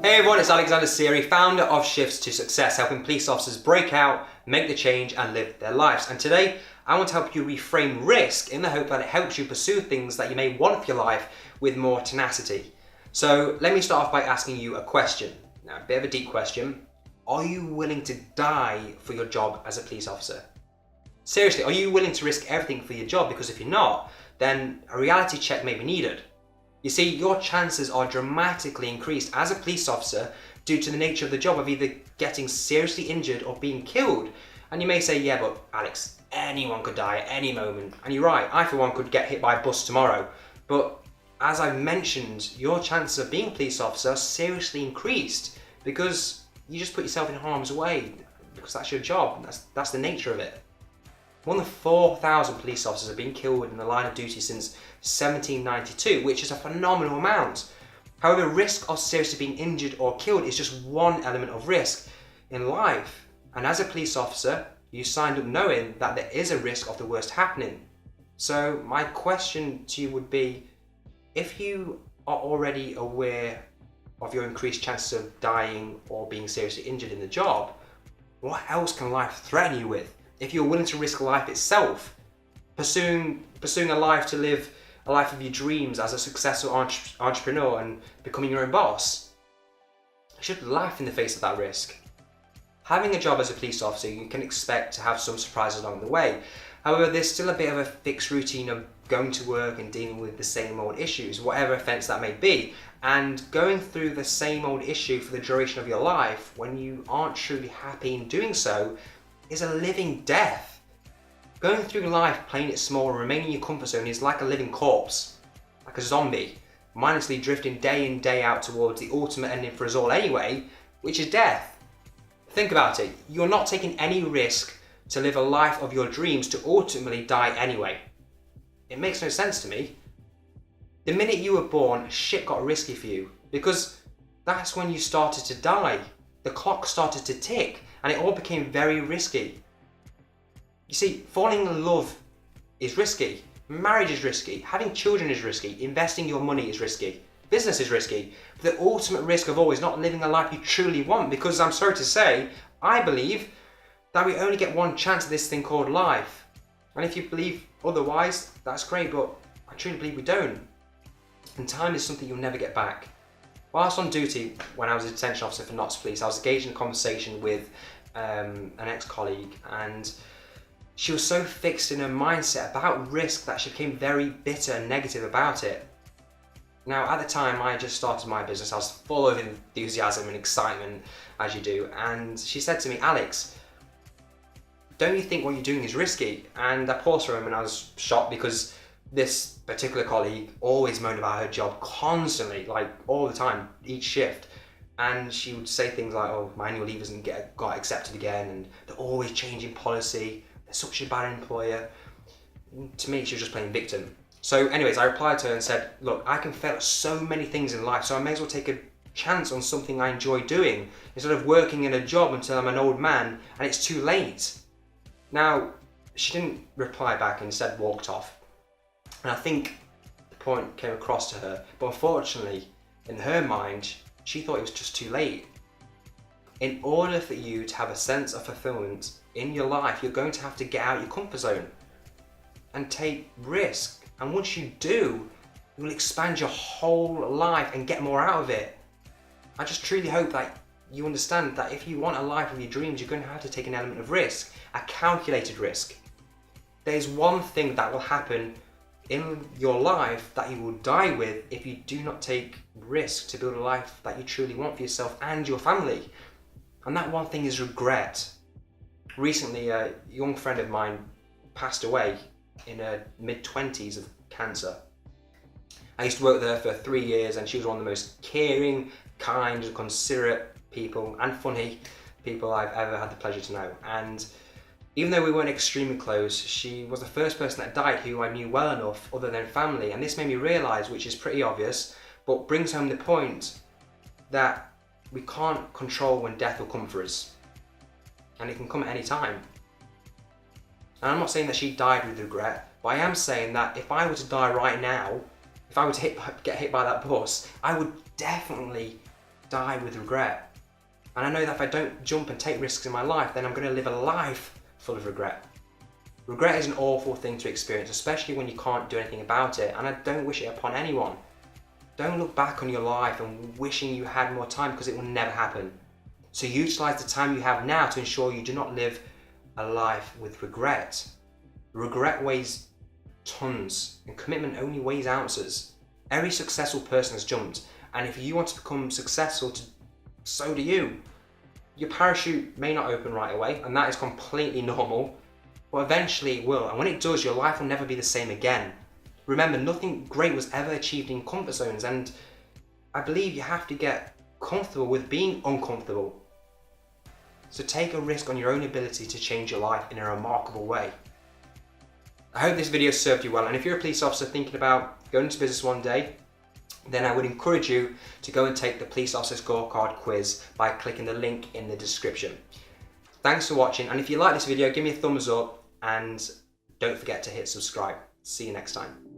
Hey everyone, it's Alexander Seery, founder of Shifts to Success, helping police officers break out, make the change and live their lives. And today, I want to help you reframe risk in the hope that it helps you pursue things that you may want for your life with more tenacity. So let me start off by asking you a question. Now, a bit of a deep question. Are you willing to die for your job as a police officer? Seriously, are you willing to risk everything for your job? Because if you're not, then a reality check may be needed. You see, your chances are dramatically increased as a police officer due to the nature of the job of either getting seriously injured or being killed. And you may say, yeah, but Alex, anyone could die at any moment. And you're right, I for one could get hit by a bus tomorrow. But as I mentioned, your chances of being a police officer are seriously increased because you just put yourself in harm's way because that's your job. That's the nature of it. More than 4,000 police officers have been killed in the line of duty since 1792, which is a phenomenal amount. However, risk of seriously being injured or killed is just one element of risk in life. And as a police officer, you signed up knowing that there is a risk of the worst happening. So my question to you would be, if you are already aware of your increased chances of dying or being seriously injured in the job, what else can life threaten you with? If you're willing to risk life itself, pursuing a life to live a life of your dreams as a successful entrepreneur and becoming your own boss, you should laugh in the face of that risk. Having a job as a police officer, you can expect to have some surprises along the way. However, there's still a bit of a fixed routine of going to work and dealing with the same old issues, whatever offence that may be. And going through the same old issue for the duration of your life, when you aren't truly happy in doing so, is a living death. Going through life playing it small and remaining in your comfort zone is like a living corpse, like a zombie, mindlessly drifting day in, day out towards the ultimate ending for us all anyway, which is death. Think about it, you're not taking any risk to live a life of your dreams to ultimately die anyway. It makes no sense to me. The minute you were born, shit got risky for you, because that's when you started to die. The clock started to tick, and it all became very risky. You see, falling in love is risky, marriage is risky, having children is risky, investing your money is risky, business is risky. But the ultimate risk of all is not living a life you truly want, because I'm sorry to say, I believe that we only get one chance at this thing called life. And if you believe otherwise, that's great, but I truly believe we don't. And time is something you'll never get back. Whilst on duty, when I was a detention officer for Notts Police, I was engaged in a conversation with an ex-colleague, and she was so fixed in her mindset about risk that she became very bitter and negative about it. Now, at the time, I had just started my business. I was full of enthusiasm and excitement, as you do, and she said to me, Alex, don't you think what you're doing is risky? And I paused for a moment and I was shocked because this particular colleague always moaned about her job constantly, like all the time, each shift. And she would say things like, oh, my annual leave hasn't got accepted again, and they're always changing policy, they're such a bad employer. And to me, she was just playing victim. So anyways, I replied to her and said, look, I can fail at so many things in life, so I may as well take a chance on something I enjoy doing, instead of working in a job until I'm an old man and it's too late. Now, she didn't reply back and instead walked off. And I think the point came across to her, but unfortunately, in her mind, she thought it was just too late. In order for you to have a sense of fulfillment in your life, you're going to have to get out of your comfort zone and take risk. And once you do, you will expand your whole life and get more out of it. I just truly hope that you understand that if you want a life of your dreams, you're going to have to take an element of risk, a calculated risk. There's one thing that will happen in your life that you will die with if you do not take risk to build a life that you truly want for yourself and your family. And that one thing is regret. Recently, a young friend of mine passed away in her mid-20s of cancer. I used to work with her for 3 years, and she was one of the most caring, kind, and considerate people, and funny people I've ever had the pleasure to know. And even though we weren't extremely close, she was the first person that died who I knew well enough other than family. And this made me realise, which is pretty obvious, but brings home the point that we can't control when death will come for us. And it can come at any time. And I'm not saying that she died with regret, but I am saying that if I were to die right now, if I were to get hit by that bus, I would definitely die with regret. And I know that if I don't jump and take risks in my life, then I'm going to live a life full of regret. Regret is an awful thing to experience, especially when you can't do anything about it, and I don't wish it upon anyone. Don't look back on your life and wishing you had more time, because it will never happen. So utilize the time you have now to ensure you do not live a life with regret. Regret weighs tons, and commitment only weighs ounces. Every successful person has jumped, and if you want to become successful, so do you. Your parachute may not open right away, and that is completely normal, but eventually it will, and when it does, your life will never be the same again. Remember, nothing great was ever achieved in comfort zones, and I believe you have to get comfortable with being uncomfortable. So take a risk on your own ability to change your life in a remarkable way. I hope this video served you well, and if you're a police officer thinking about going into business one day, then I would encourage you to go and take the Police Officer Scorecard quiz by clicking the link in the description. Thanks for watching, and if you like this video, give me a thumbs up and don't forget to hit subscribe. See you next time.